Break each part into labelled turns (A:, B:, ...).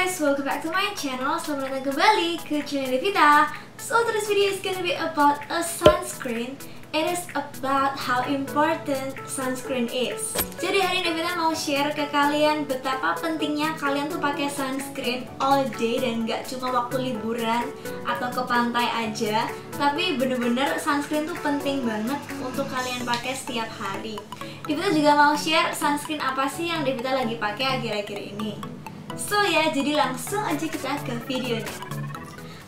A: guys, welcome back to my channel. Selamat datang kembali ke channel Devita. So today's video is gonna be about a sunscreen. It is about how important sunscreen is. Jadi hari ini Devita mau share ke kalian betapa pentingnya kalian tuh pakai sunscreen all day dan nggak cuma waktu liburan atau ke pantai aja, tapi bener-bener sunscreen tuh penting banget untuk kalian pakai setiap hari. Devita juga mau share sunscreen apa sih yang Devita lagi pakai akhir-akhir ini. So ya, jadi langsung aja kita ke videonya.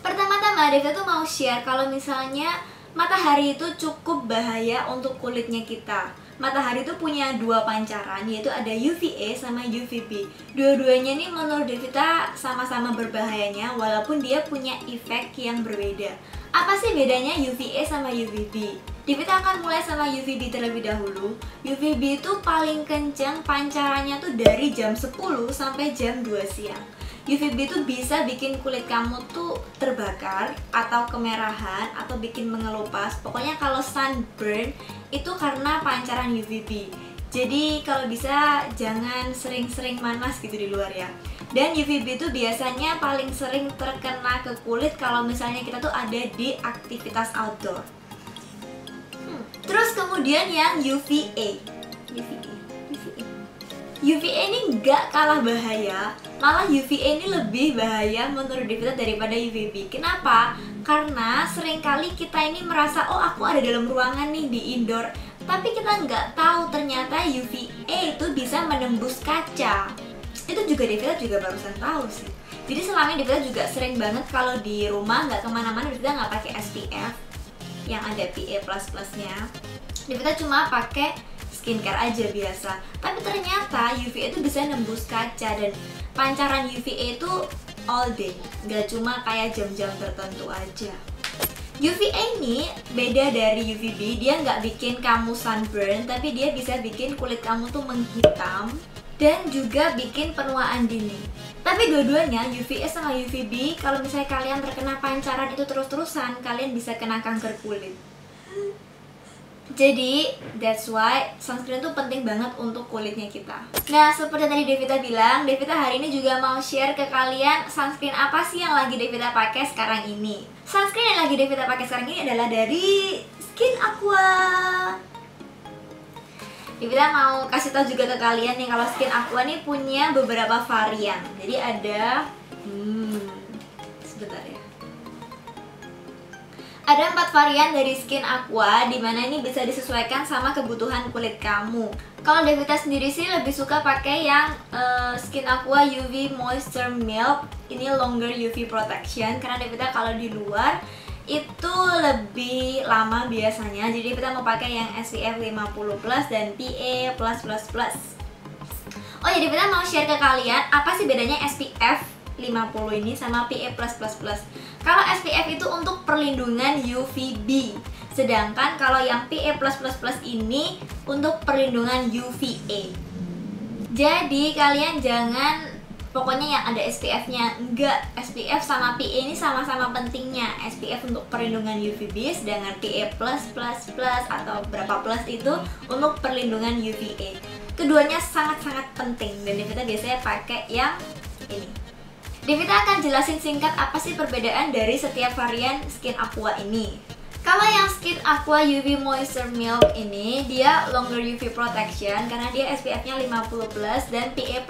A: Pertama-tama Devita tuh mau share kalau misalnya matahari itu cukup bahaya untuk kulitnya kita. Matahari itu punya dua pancaran, yaitu ada UVA sama UVB. Dua-duanya nih menurut Devita sama-sama berbahayanya, walaupun dia punya efek yang berbeda. Apa sih bedanya UVA sama UVB? Devita akan mulai sama UVB terlebih dahulu. UVB itu paling kencang pancarannya tuh dari jam 10 sampai jam 2 siang. UVB itu bisa bikin kulit kamu tuh terbakar atau kemerahan atau bikin mengelupas. Pokoknya kalau sunburn itu karena pancaran UVB. Jadi kalau bisa jangan sering-sering panas gitu di luar ya. Dan UVB itu biasanya paling sering terkena ke kulit kalau misalnya kita tuh ada di aktivitas outdoor. Terus kemudian yang UVA. UVA ini nggak kalah bahaya, malah UVA ini lebih bahaya menurut Devita daripada UVB. Kenapa? Karena seringkali kita ini merasa, oh aku ada dalam ruangan nih di indoor, tapi kita nggak tahu ternyata UVA itu bisa menembus kaca. Itu juga Devita juga barusan tahu sih. Jadi selama ini Devita juga sering banget kalau di rumah nggak kemana-mana Devita nggak pakai SPF yang ada PA++-nya. Devita cuma pakai skincare aja biasa. Tapi ternyata UVA itu bisa nembus kaca dan pancaran UVA itu all day, nggak cuma kayak jam-jam tertentu aja. UVA ini beda dari UVB, dia nggak bikin kamu sunburn, tapi dia bisa bikin kulit kamu tuh menghitam dan juga bikin penuaan dini. Tapi dua-duanya, UVA sama UVB, kalau misalnya kalian terkena pancaran itu terus-terusan, kalian bisa kena kanker kulit. Jadi, that's why sunscreen itu penting banget untuk kulitnya kita. Nah, seperti tadi Devita bilang, Devita hari ini juga mau share ke kalian sunscreen apa sih yang lagi Devita pakai sekarang ini. Sunscreen yang lagi Devita pakai sekarang ini adalah dari Skin Aqua. Devita mau kasih tahu juga ke kalian nih kalau Skin Aqua nih punya beberapa varian. Jadi ada sebentar ya. Ada 4 varian dari Skin Aqua, dimana ini bisa disesuaikan sama kebutuhan kulit kamu. Kalau Devita sendiri sih lebih suka pakai yang Skin Aqua UV Moisture Milk. Ini longer UV protection, karena Devita kalau di luar itu lebih lama biasanya. Jadi Devita mau pakai yang SPF 50+ dan PA+++. Oh ya, Devita mau share ke kalian apa sih bedanya SPF 50 ini sama PA+++. Kalau SPF itu untuk perlindungan UVB, sedangkan kalau yang PA++ ini untuk perlindungan UVA. Jadi kalian jangan pokoknya yang ada SPF-nya, enggak. SPF sama PA ini sama-sama pentingnya. SPF untuk perlindungan UVB, sedangkan PA++ atau berapa plus itu untuk perlindungan UVA. Keduanya sangat-sangat penting dan Devita biasanya pakai yang ini. Devita akan jelasin singkat apa sih perbedaan dari setiap varian Skin Aqua ini. Kalau yang Skin Aqua UV Moisture Milk ini, dia longer UV protection karena dia SPF-nya 50+ dan PA+++.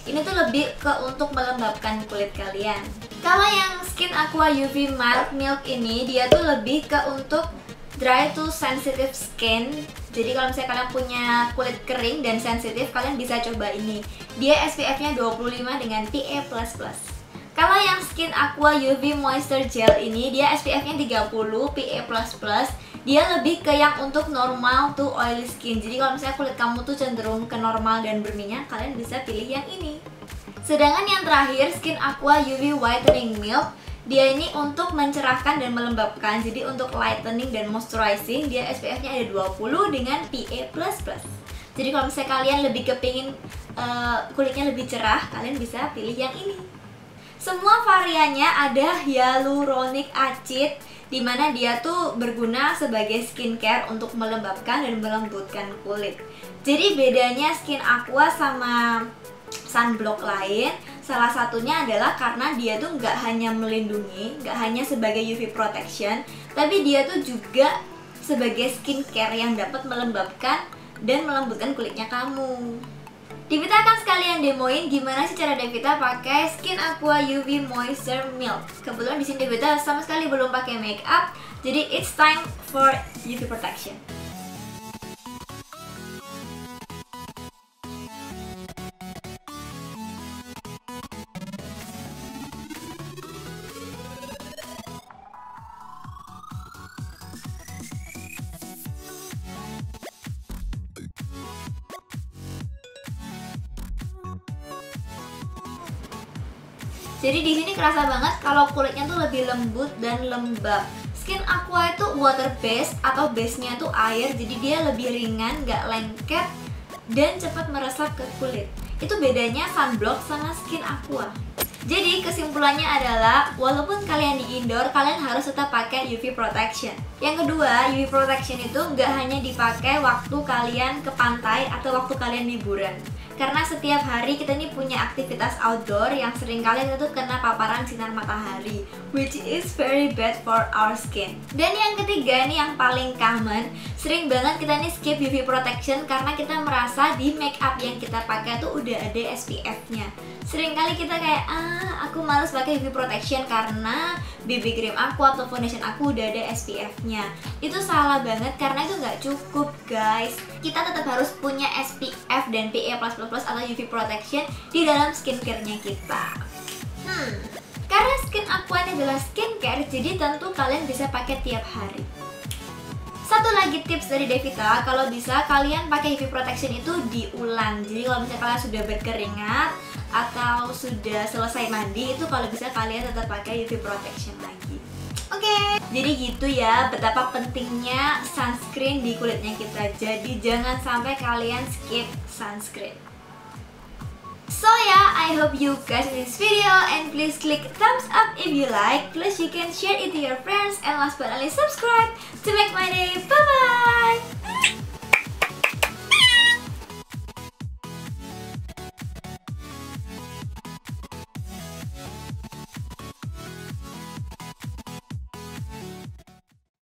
A: Ini tuh lebih ke untuk melembabkan kulit kalian. Kalau yang Skin Aqua UV Mild Milk ini, dia tuh lebih ke untuk dry to sensitive skin. Jadi kalau misalnya kalian punya kulit kering dan sensitif, kalian bisa coba ini. Dia SPF-nya 25 dengan PA++. Kalau yang Skin Aqua UV Moisture Gel ini, dia SPF-nya 30 PA++. Dia lebih ke yang untuk normal to oily skin. Jadi kalau misalnya kulit kamu tuh cenderung ke normal dan berminyak, kalian bisa pilih yang ini. Sedangkan yang terakhir, Skin Aqua UV Whitening Milk, dia ini untuk mencerahkan dan melembabkan. Jadi untuk lightening dan moisturizing, dia SPF-nya ada 20 dengan PA++. Jadi kalau misalnya kalian lebih kepingin kulitnya lebih cerah, kalian bisa pilih yang ini. Semua variannya ada hyaluronic acid, dimana dia tuh berguna sebagai skincare untuk melembabkan dan melembutkan kulit. Jadi bedanya Skin Aqua sama sunblock lain, Salah satunya adalah karena dia tuh nggak hanya melindungi, nggak hanya sebagai UV protection, tapi dia tuh juga sebagai skincare yang dapat melembabkan dan melembutkan kulitnya kamu. Devita akan sekalian demoin gimana sih cara Devita pakai Skin Aqua UV Moisture Milk. Kebetulan di sini Devita sama sekali belum pakai make up, jadi it's time for UV protection. Jadi di sini kerasa banget kalau kulitnya tuh lebih lembut dan lembab. Skin Aqua itu water based atau base-nya tuh air, jadi dia lebih ringan, gak lengket, dan cepat meresap ke kulit. Itu bedanya sunblock sama Skin Aqua. Jadi kesimpulannya adalah walaupun kalian di indoor, kalian harus tetap pakai UV protection. Yang kedua, UV protection itu nggak hanya dipakai waktu kalian ke pantai atau waktu kalian liburan. Karena setiap hari kita ini punya aktivitas outdoor yang sering kali kita tuh kena paparan sinar matahari, which is very bad for our skin. Dan yang ketiga nih yang paling common, sering banget kita nih skip UV protection karena kita merasa di make up yang kita pakai tuh udah ada SPF-nya. Sering kali kita kayak, aku males pakai UV protection karena BB cream aku atau foundation aku udah ada SPF-nya. Itu salah banget karena itu nggak cukup, guys. Kita tetap harus punya SPF dan PA++ atau UV protection di dalam skincare-nya kita. Karena Skin Aqua ini adalah skincare, jadi tentu kalian bisa pakai tiap hari. Satu lagi tips dari Devita, kalau bisa kalian pakai UV protection itu diulang. Jadi kalau misalnya kalian sudah berkeringat atau sudah selesai mandi, itu kalau bisa kalian tetap pakai UV protection lagi. Oke, jadi gitu ya betapa pentingnya sunscreen di kulitnya kita. Jadi jangan sampai kalian skip sunscreen. So yeah, I hope you guys in this video, and please click thumbs up if you like. Plus you can share it to your friends, and last but not least subscribe to make my day. Bye bye.